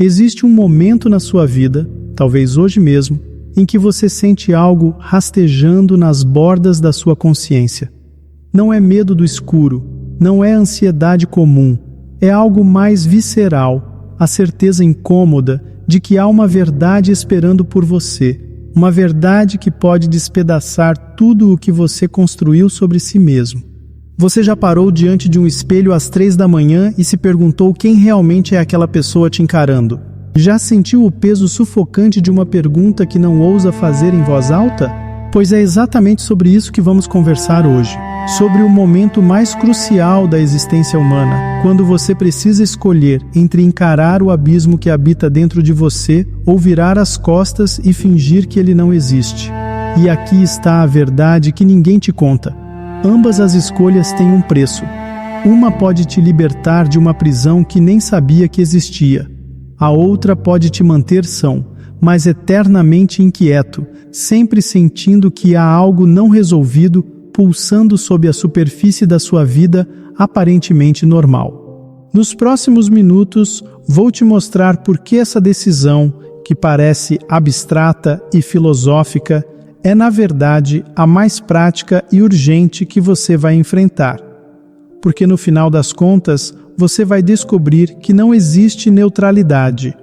Existe um momento na sua vida, talvez hoje mesmo, em que você sente algo rastejando nas bordas da sua consciência. Não é medo do escuro, não é ansiedade comum, é algo mais visceral, a certeza incômoda de que há uma verdade esperando por você, uma verdade que pode despedaçar tudo o que você construiu sobre si mesmo. Você já parou diante de um espelho às 3 da manhã e se perguntou quem realmente é aquela pessoa te encarando? Já sentiu o peso sufocante de uma pergunta que não ousa fazer em voz alta? Pois é exatamente sobre isso que vamos conversar hoje. Sobre o momento mais crucial da existência humana, quando você precisa escolher entre encarar o abismo que habita dentro de você ou virar as costas e fingir que ele não existe. E aqui está a verdade que ninguém te conta. Ambas as escolhas têm um preço. Uma pode te libertar de uma prisão que nem sabia que existia. A outra pode te manter são, mas eternamente inquieto, sempre sentindo que há algo não resolvido pulsando sob a superfície da sua vida aparentemente normal. Nos próximos minutos, vou te mostrar por que essa decisão, que parece abstrata e filosófica, é na verdade a mais prática e urgente que você vai enfrentar. Porque no final das contas, você vai descobrir que não existe neutralidade.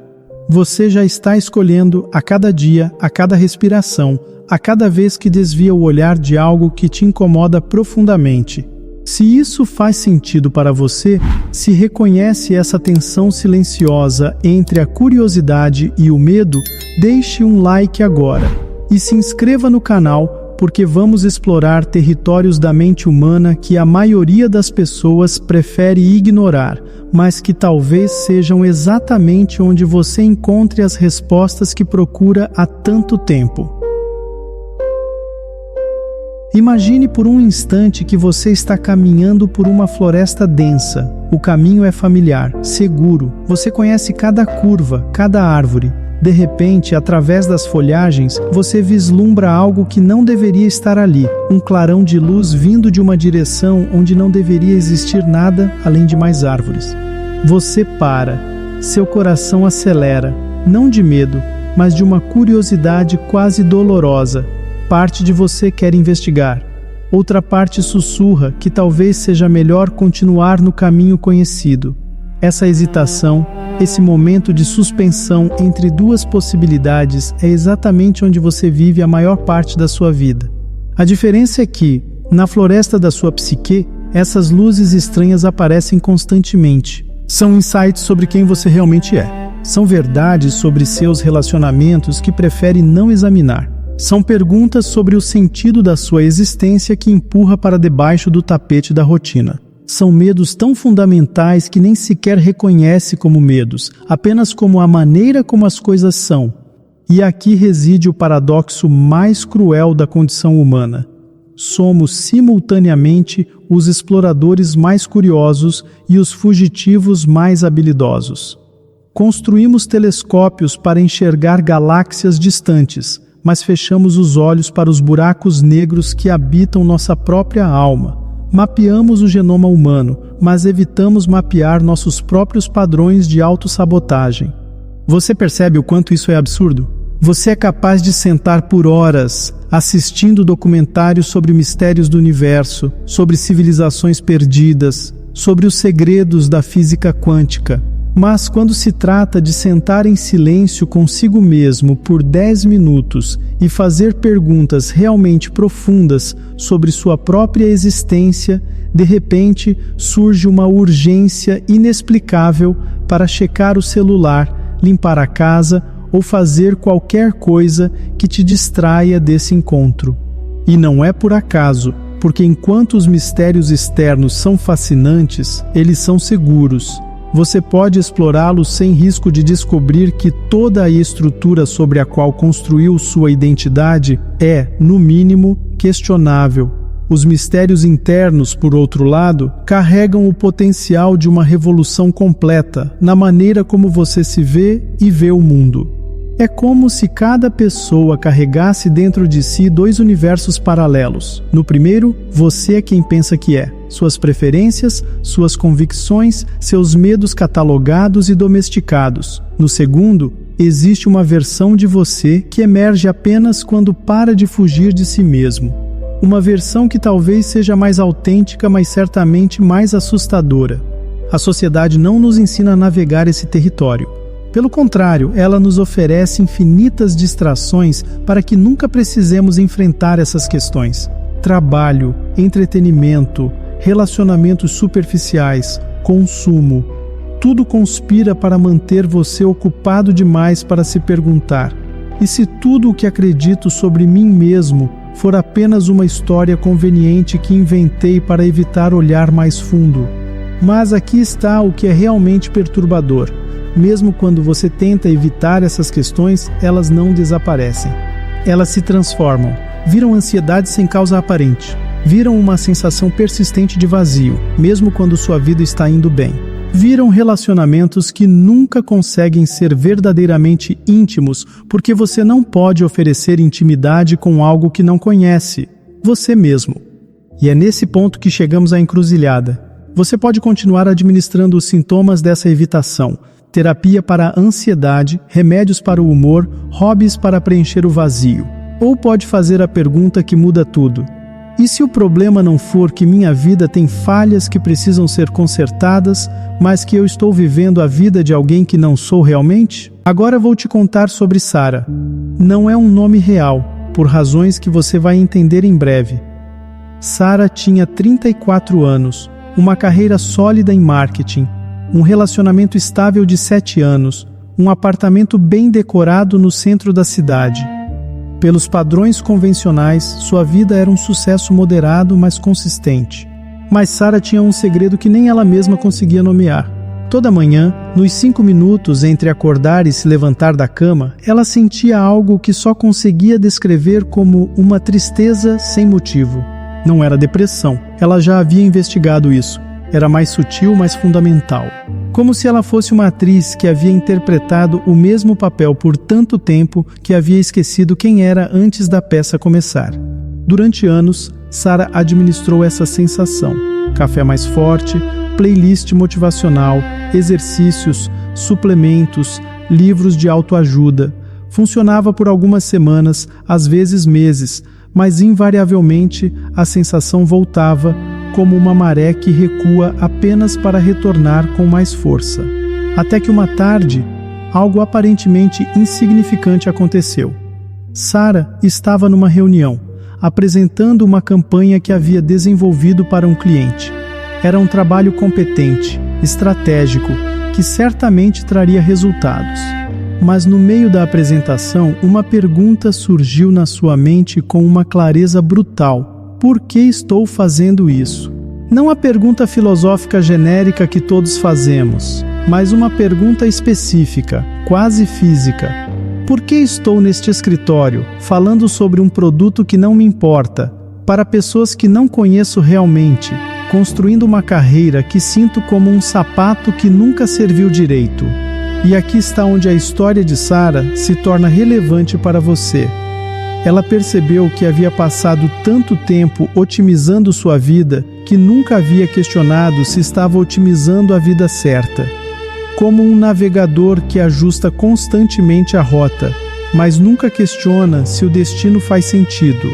Você já está escolhendo a cada dia, a cada respiração, a cada vez que desvia o olhar de algo que te incomoda profundamente. Se isso faz sentido para você, se reconhece essa tensão silenciosa entre a curiosidade e o medo, deixe um like agora. E se inscreva no canal, porque vamos explorar territórios da mente humana que a maioria das pessoas prefere ignorar, mas que talvez sejam exatamente onde você encontre as respostas que procura há tanto tempo. Imagine por um instante que você está caminhando por uma floresta densa. O caminho é familiar, seguro, você conhece cada curva, cada árvore. De repente, através das folhagens, você vislumbra algo que não deveria estar ali, um clarão de luz vindo de uma direção onde não deveria existir nada além de mais árvores. Você para, seu coração acelera, não de medo, mas de uma curiosidade quase dolorosa. Parte de você quer investigar, outra parte sussurra que talvez seja melhor continuar no caminho conhecido. Essa hesitação, esse momento de suspensão entre duas possibilidades é exatamente onde você vive a maior parte da sua vida. A diferença é que, na floresta da sua psique, essas luzes estranhas aparecem constantemente. São insights sobre quem você realmente é. São verdades sobre seus relacionamentos que prefere não examinar. São perguntas sobre o sentido da sua existência que empurra para debaixo do tapete da rotina. São medos tão fundamentais que nem sequer reconhece como medos, apenas como a maneira como as coisas são. E aqui reside o paradoxo mais cruel da condição humana. Somos simultaneamente os exploradores mais curiosos e os fugitivos mais habilidosos. Construímos telescópios para enxergar galáxias distantes, mas fechamos os olhos para os buracos negros que habitam nossa própria alma. Mapeamos o genoma humano, mas evitamos mapear nossos próprios padrões de autossabotagem. Você percebe o quanto isso é absurdo? Você é capaz de sentar por horas assistindo documentários sobre mistérios do universo, sobre civilizações perdidas, sobre os segredos da física quântica. Mas quando se trata de sentar em silêncio consigo mesmo por 10 minutos e fazer perguntas realmente profundas sobre sua própria existência, de repente surge uma urgência inexplicável para checar o celular, limpar a casa ou fazer qualquer coisa que te distraia desse encontro. E não é por acaso, porque enquanto os mistérios externos são fascinantes, eles são seguros. Você pode explorá-los sem risco de descobrir que toda a estrutura sobre a qual construiu sua identidade é, no mínimo, questionável. Os mistérios internos, por outro lado, carregam o potencial de uma revolução completa na maneira como você se vê e vê o mundo. É como se cada pessoa carregasse dentro de si dois universos paralelos. No primeiro, você é quem pensa que é. Suas preferências, suas convicções, seus medos catalogados e domesticados. No segundo, existe uma versão de você que emerge apenas quando para de fugir de si mesmo. Uma versão que talvez seja mais autêntica, mas certamente mais assustadora. A sociedade não nos ensina a navegar esse território. Pelo contrário, ela nos oferece infinitas distrações para que nunca precisemos enfrentar essas questões. Trabalho, entretenimento, relacionamentos superficiais, consumo. Tudo conspira para manter você ocupado demais para se perguntar: e se tudo o que acredito sobre mim mesmo for apenas uma história conveniente que inventei para evitar olhar mais fundo? Mas aqui está o que é realmente perturbador. Mesmo quando você tenta evitar essas questões, elas não desaparecem. Elas se transformam, viram ansiedade sem causa aparente, viram uma sensação persistente de vazio, mesmo quando sua vida está indo bem. Viram relacionamentos que nunca conseguem ser verdadeiramente íntimos porque você não pode oferecer intimidade com algo que não conhece, você mesmo. E é nesse ponto que chegamos à encruzilhada. Você pode continuar administrando os sintomas dessa evitação, terapia para a ansiedade, remédios para o humor, hobbies para preencher o vazio. Ou pode fazer a pergunta que muda tudo: e se o problema não for que minha vida tem falhas que precisam ser consertadas, mas que eu estou vivendo a vida de alguém que não sou realmente? Agora vou te contar sobre Sara. Não é um nome real, por razões que você vai entender em breve. Sara tinha 34 anos, uma carreira sólida em marketing, um relacionamento estável de 7 anos, um apartamento bem decorado no centro da cidade. Pelos padrões convencionais, sua vida era um sucesso moderado, mas consistente. Mas Sara tinha um segredo que nem ela mesma conseguia nomear. Toda manhã, nos 5 minutos entre acordar e se levantar da cama, ela sentia algo que só conseguia descrever como uma tristeza sem motivo. Não era depressão, ela já havia investigado isso. Era mais sutil, mais fundamental. Como se ela fosse uma atriz que havia interpretado o mesmo papel por tanto tempo que havia esquecido quem era antes da peça começar. Durante anos, Sara administrou essa sensação. Café mais forte, playlist motivacional, exercícios, suplementos, livros de autoajuda. Funcionava por algumas semanas, às vezes meses, mas invariavelmente a sensação voltava, como uma maré que recua apenas para retornar com mais força. Até que uma tarde, algo aparentemente insignificante aconteceu. Sara estava numa reunião, apresentando uma campanha que havia desenvolvido para um cliente. Era um trabalho competente, estratégico, que certamente traria resultados. Mas no meio da apresentação, uma pergunta surgiu na sua mente com uma clareza brutal. Por que estou fazendo isso? Não a pergunta filosófica genérica que todos fazemos, mas uma pergunta específica, quase física. Por que estou neste escritório, falando sobre um produto que não me importa, para pessoas que não conheço realmente, construindo uma carreira que sinto como um sapato que nunca serviu direito? E aqui está onde a história de Sara se torna relevante para você. Ela percebeu que havia passado tanto tempo otimizando sua vida que nunca havia questionado se estava otimizando a vida certa. Como um navegador que ajusta constantemente a rota, mas nunca questiona se o destino faz sentido.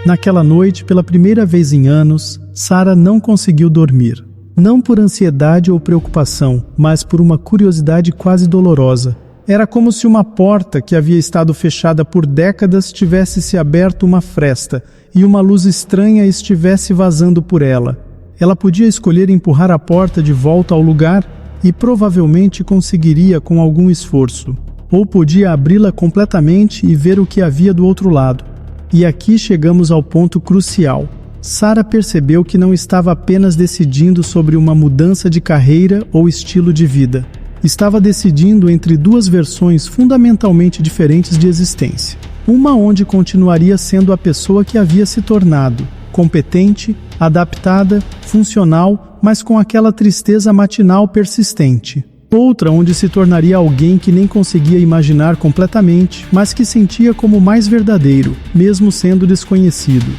Naquela noite, pela primeira vez em anos, Sara não conseguiu dormir. Não por ansiedade ou preocupação, mas por uma curiosidade quase dolorosa. Era como se uma porta que havia estado fechada por décadas tivesse se aberto uma fresta e uma luz estranha estivesse vazando por ela. Ela podia escolher empurrar a porta de volta ao lugar e provavelmente conseguiria com algum esforço. Ou podia abri-la completamente e ver o que havia do outro lado. E aqui chegamos ao ponto crucial. Sara percebeu que não estava apenas decidindo sobre uma mudança de carreira ou estilo de vida. Estava decidindo entre duas versões fundamentalmente diferentes de existência. Uma onde continuaria sendo a pessoa que havia se tornado, competente, adaptada, funcional, mas com aquela tristeza matinal persistente. Outra onde se tornaria alguém que nem conseguia imaginar completamente, mas que sentia como mais verdadeiro, mesmo sendo desconhecido.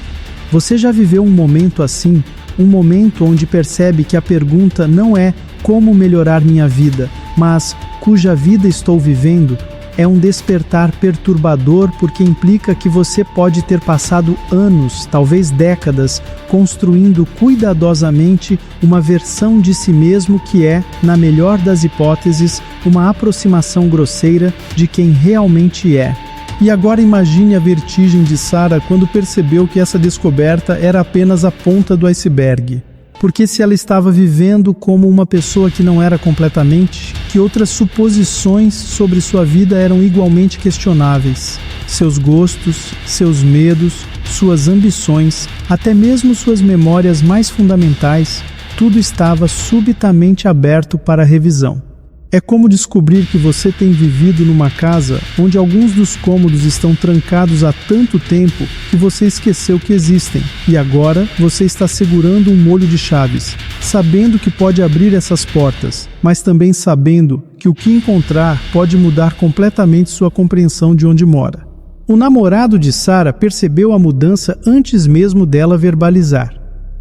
Você já viveu um momento assim? Um momento onde percebe que a pergunta não é como melhorar minha vida, mas cuja vida estou vivendo? É um despertar perturbador porque implica que você pode ter passado anos, talvez décadas, construindo cuidadosamente uma versão de si mesmo que é, na melhor das hipóteses, uma aproximação grosseira de quem realmente é. E agora imagine a vertigem de Sarah quando percebeu que essa descoberta era apenas a ponta do iceberg. Porque se ela estava vivendo como uma pessoa que não era completamente, que outras suposições sobre sua vida eram igualmente questionáveis. Seus gostos, seus medos, suas ambições, até mesmo suas memórias mais fundamentais, tudo estava subitamente aberto para revisão. É como descobrir que você tem vivido numa casa onde alguns dos cômodos estão trancados há tanto tempo que você esqueceu que existem, e agora você está segurando um molho de chaves, sabendo que pode abrir essas portas, mas também sabendo que o que encontrar pode mudar completamente sua compreensão de onde mora. O namorado de Sarah percebeu a mudança antes mesmo dela verbalizar.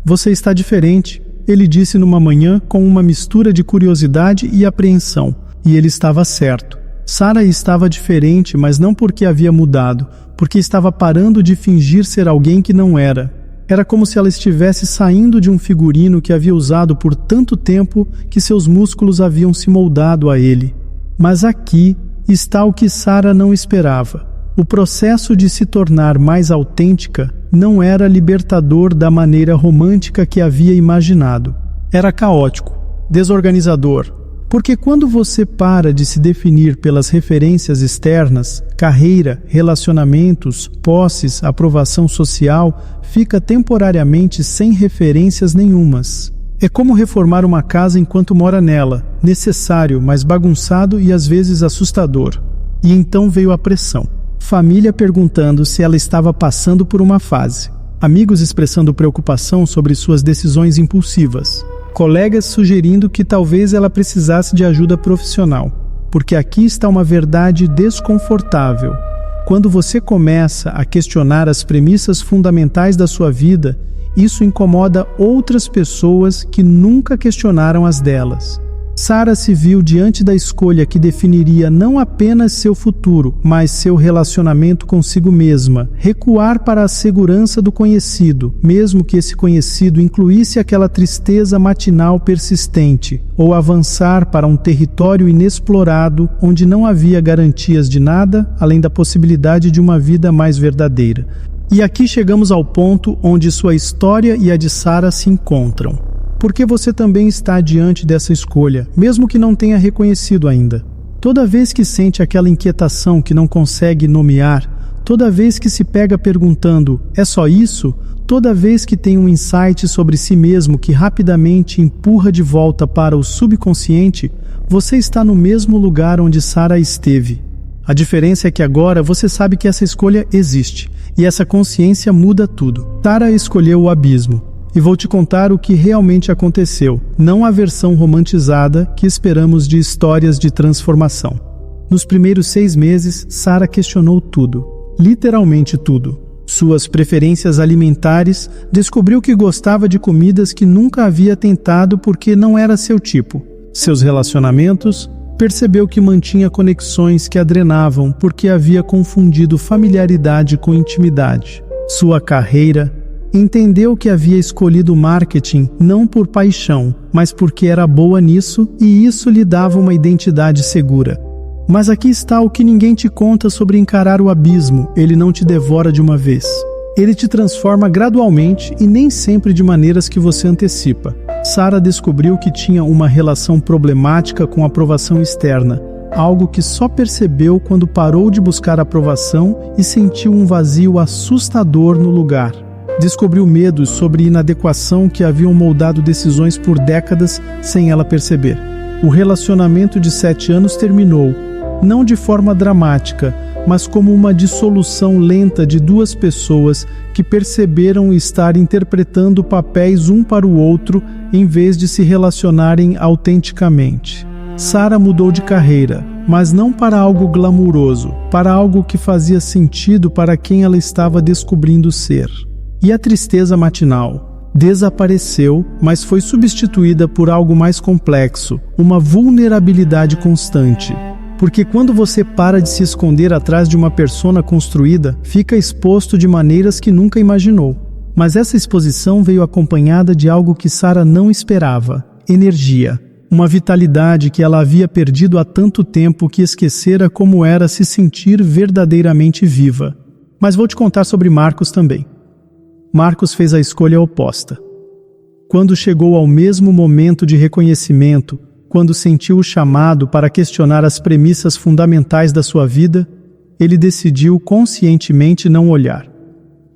Você está diferente. Ele disse numa manhã com uma mistura de curiosidade e apreensão, e ele estava certo. Sarah estava diferente, mas não porque havia mudado, porque estava parando de fingir ser alguém que não era. Era como se ela estivesse saindo de um figurino que havia usado por tanto tempo que seus músculos haviam se moldado a ele. Mas aqui está o que Sarah não esperava. O processo de se tornar mais autêntica não era libertador da maneira romântica que havia imaginado. Era caótico, desorganizador. Porque quando você para de se definir pelas referências externas, carreira, relacionamentos, posses, aprovação social, fica temporariamente sem referências nenhumas. É como reformar uma casa enquanto mora nela, necessário, mas bagunçado e às vezes assustador. E então veio a pressão. Família perguntando se ela estava passando por uma fase. Amigos expressando preocupação sobre suas decisões impulsivas. Colegas sugerindo que talvez ela precisasse de ajuda profissional. Porque aqui está uma verdade desconfortável. Quando você começa a questionar as premissas fundamentais da sua vida, isso incomoda outras pessoas que nunca questionaram as delas. Sarah se viu diante da escolha que definiria não apenas seu futuro, mas seu relacionamento consigo mesma. Recuar para a segurança do conhecido, mesmo que esse conhecido incluísse aquela tristeza matinal persistente, ou avançar para um território inexplorado onde não havia garantias de nada, além da possibilidade de uma vida mais verdadeira. E aqui chegamos ao ponto onde sua história e a de Sarah se encontram. Porque você também está diante dessa escolha, mesmo que não tenha reconhecido ainda. Toda vez que sente aquela inquietação que não consegue nomear, toda vez que se pega perguntando, é só isso? Toda vez que tem um insight sobre si mesmo que rapidamente empurra de volta para o subconsciente, você está no mesmo lugar onde Sarah esteve. A diferença é que agora você sabe que essa escolha existe, e essa consciência muda tudo. Sarah escolheu o abismo. E vou te contar o que realmente aconteceu, não a versão romantizada que esperamos de histórias de transformação. Nos primeiros 6 meses, Sarah questionou tudo, literalmente tudo. Suas preferências alimentares, descobriu que gostava de comidas que nunca havia tentado porque não era seu tipo. Seus relacionamentos, percebeu que mantinha conexões que a drenavam porque havia confundido familiaridade com intimidade. Sua carreira, entendeu que havia escolhido marketing não por paixão, mas porque era boa nisso e isso lhe dava uma identidade segura. Mas aqui está o que ninguém te conta sobre encarar o abismo, ele não te devora de uma vez. Ele te transforma gradualmente e nem sempre de maneiras que você antecipa. Sarah descobriu que tinha uma relação problemática com a aprovação externa, algo que só percebeu quando parou de buscar aprovação e sentiu um vazio assustador no lugar. Descobriu medos sobre inadequação que haviam moldado decisões por décadas sem ela perceber. O relacionamento de 7 anos terminou, não de forma dramática, mas como uma dissolução lenta de 2 pessoas que perceberam estar interpretando papéis um para o outro em vez de se relacionarem autenticamente. Sara mudou de carreira, mas não para algo glamuroso, para algo que fazia sentido para quem ela estava descobrindo ser. E a tristeza matinal desapareceu, mas foi substituída por algo mais complexo, uma vulnerabilidade constante. Porque quando você para de se esconder atrás de uma persona construída, fica exposto de maneiras que nunca imaginou. Mas essa exposição veio acompanhada de algo que Sara não esperava: energia. Uma vitalidade que ela havia perdido há tanto tempo que esquecera como era se sentir verdadeiramente viva. Mas vou te contar sobre Marcos também. Marcos fez a escolha oposta. Quando chegou ao mesmo momento de reconhecimento, quando sentiu o chamado para questionar as premissas fundamentais da sua vida, ele decidiu conscientemente não olhar.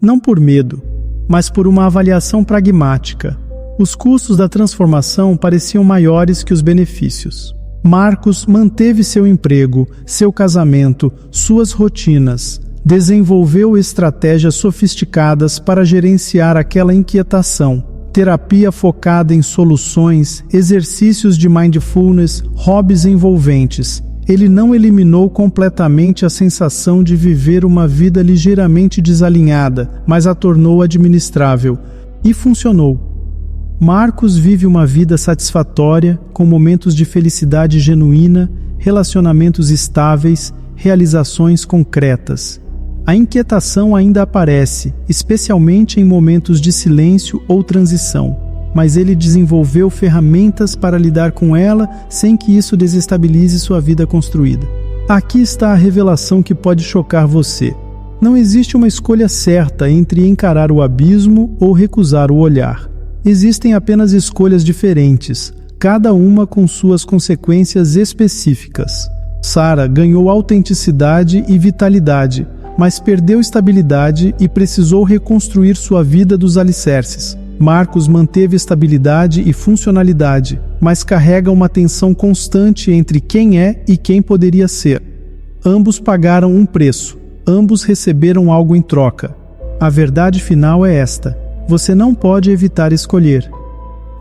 Não por medo, mas por uma avaliação pragmática. Os custos da transformação pareciam maiores que os benefícios. Marcos manteve seu emprego, seu casamento, suas rotinas. Desenvolveu estratégias sofisticadas para gerenciar aquela inquietação. Terapia focada em soluções, exercícios de mindfulness, hobbies envolventes. Ele não eliminou completamente a sensação de viver uma vida ligeiramente desalinhada, mas a tornou administrável. E funcionou. Marcos vive uma vida satisfatória, com momentos de felicidade genuína, relacionamentos estáveis, realizações concretas. A inquietação ainda aparece, especialmente em momentos de silêncio ou transição, mas ele desenvolveu ferramentas para lidar com ela sem que isso desestabilize sua vida construída. Aqui está a revelação que pode chocar você. Não existe uma escolha certa entre encarar o abismo ou recusar o olhar. Existem apenas escolhas diferentes, cada uma com suas consequências específicas. Sara ganhou autenticidade e vitalidade, mas perdeu estabilidade e precisou reconstruir sua vida dos alicerces. Marcos manteve estabilidade e funcionalidade, mas carrega uma tensão constante entre quem é e quem poderia ser. Ambos pagaram um preço, ambos receberam algo em troca. A verdade final é esta: você não pode evitar escolher.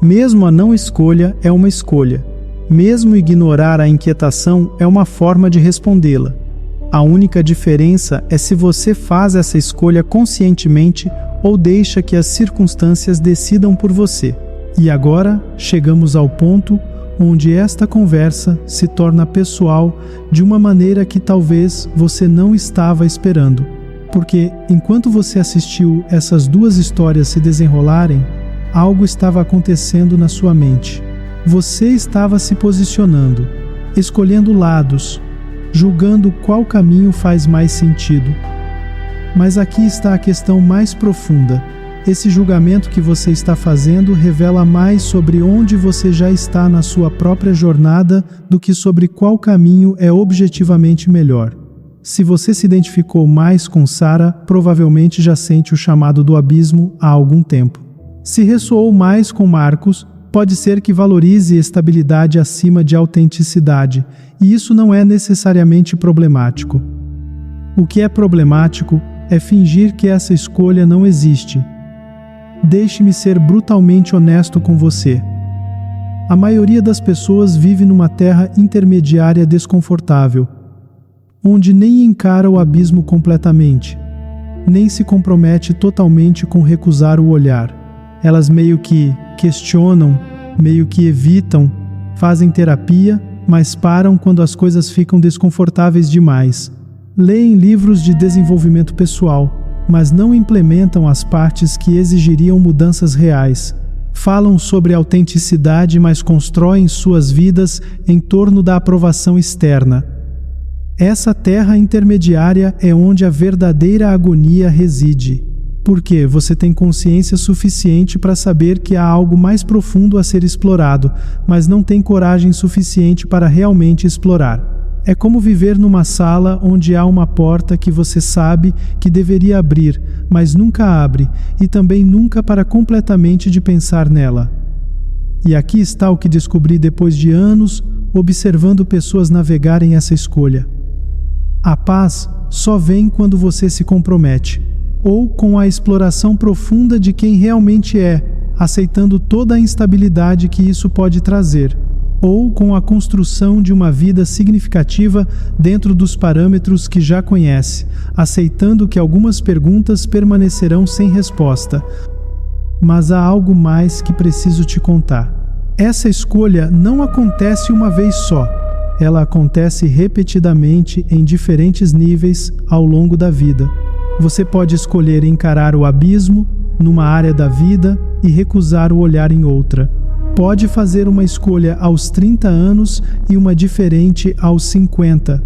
Mesmo a não escolha é uma escolha. Mesmo ignorar a inquietação é uma forma de respondê-la. A única diferença é se você faz essa escolha conscientemente ou deixa que as circunstâncias decidam por você. E agora chegamos ao ponto onde esta conversa se torna pessoal de uma maneira que talvez você não estava esperando. Porque enquanto você assistiu essas duas histórias se desenrolarem, algo estava acontecendo na sua mente. Você estava se posicionando, escolhendo lados, julgando qual caminho faz mais sentido. Mas aqui está a questão mais profunda. Esse julgamento que você está fazendo revela mais sobre onde você já está na sua própria jornada do que sobre qual caminho é objetivamente melhor. Se você se identificou mais com Sara, provavelmente já sente o chamado do abismo há algum tempo. Se ressoou mais com Marcos, pode ser que valorize estabilidade acima de autenticidade, e isso não é necessariamente problemático. O que é problemático é fingir que essa escolha não existe. Deixe-me ser brutalmente honesto com você. A maioria das pessoas vive numa terra intermediária desconfortável, onde nem encara o abismo completamente, nem se compromete totalmente com recusar o olhar. Elas meio que questionam, meio que evitam, fazem terapia, mas param quando as coisas ficam desconfortáveis demais. Leem livros de desenvolvimento pessoal, mas não implementam as partes que exigiriam mudanças reais. Falam sobre autenticidade, mas constroem suas vidas em torno da aprovação externa. Essa terra intermediária é onde a verdadeira agonia reside. Porque você tem consciência suficiente para saber que há algo mais profundo a ser explorado, mas não tem coragem suficiente para realmente explorar. É como viver numa sala onde há uma porta que você sabe que deveria abrir, mas nunca abre, e também nunca para completamente de pensar nela. E aqui está o que descobri depois de anos observando pessoas navegarem essa escolha. A paz só vem quando você se compromete, ou com a exploração profunda de quem realmente é, aceitando toda a instabilidade que isso pode trazer. ou com a construção de uma vida significativa dentro dos parâmetros que já conhece, aceitando que algumas perguntas permanecerão sem resposta. Mas há algo mais que preciso te contar. Essa escolha não acontece uma vez só. Ela acontece repetidamente em diferentes níveis ao longo da vida. Você pode escolher encarar o abismo numa área da vida e recusar o olhar em outra. Pode fazer uma escolha aos 30 anos e uma diferente aos 50.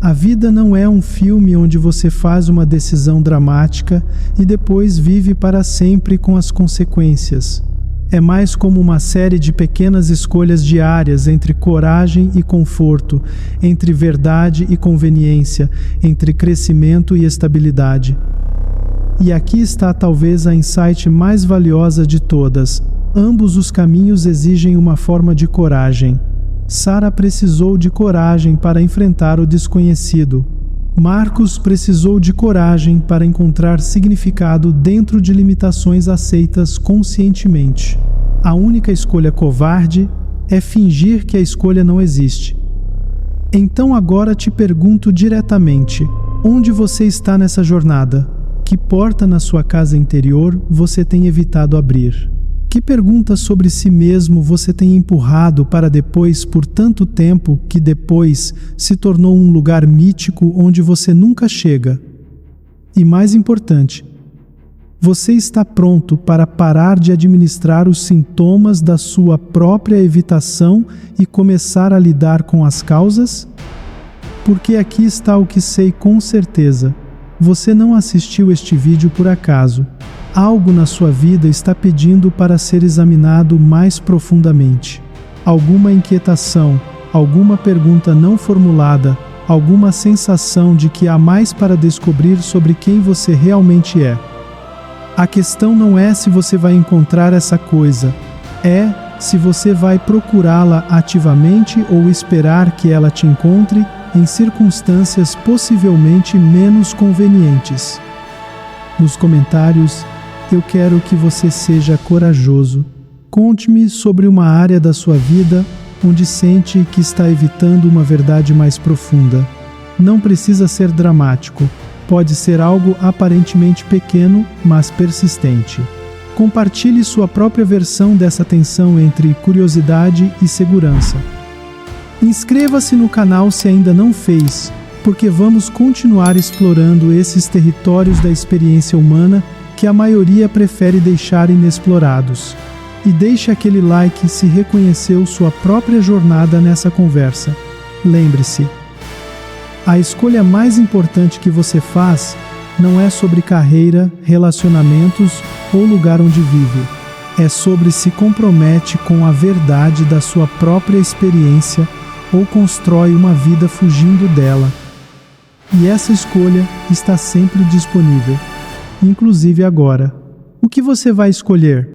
A vida não é um filme onde você faz uma decisão dramática e depois vive para sempre com as consequências. É mais como uma série de pequenas escolhas diárias entre coragem e conforto, entre verdade e conveniência, entre crescimento e estabilidade. E aqui está talvez a insight mais valiosa de todas. Ambos os caminhos exigem uma forma de coragem. Sara precisou de coragem para enfrentar o desconhecido. Marcos precisou de coragem para encontrar significado dentro de limitações aceitas conscientemente. A única escolha covarde é fingir que a escolha não existe. Então agora te pergunto diretamente: onde você está nessa jornada? Que porta na sua casa interior você tem evitado abrir? Que pergunta sobre si mesmo você tem empurrado para depois por tanto tempo que depois se tornou um lugar mítico onde você nunca chega? E mais importante, você está pronto para parar de administrar os sintomas da sua própria evitação e começar a lidar com as causas? Porque aqui está o que sei com certeza. Você não assistiu este vídeo por acaso. Algo na sua vida está pedindo para ser examinado mais profundamente. Alguma inquietação, alguma pergunta não formulada, alguma sensação de que há mais para descobrir sobre quem você realmente é. A questão não é se você vai encontrar essa coisa, é se você vai procurá-la ativamente ou esperar que ela te encontre em circunstâncias possivelmente menos convenientes. Nos comentários, eu quero que você seja corajoso. Conte-me sobre uma área da sua vida onde sente que está evitando uma verdade mais profunda. Não precisa ser dramático. Pode ser algo aparentemente pequeno, mas persistente. Compartilhe sua própria versão dessa tensão entre curiosidade e segurança. Inscreva-se no canal se ainda não fez, porque vamos continuar explorando esses territórios da experiência humana que a maioria prefere deixar inexplorados. E deixe aquele like se reconheceu sua própria jornada nessa conversa. Lembre-se, a escolha mais importante que você faz não é sobre carreira, relacionamentos ou lugar onde vive. É sobre se compromete com a verdade da sua própria experiência ou constrói uma vida fugindo dela. E essa escolha está sempre disponível, inclusive agora. O que você vai escolher?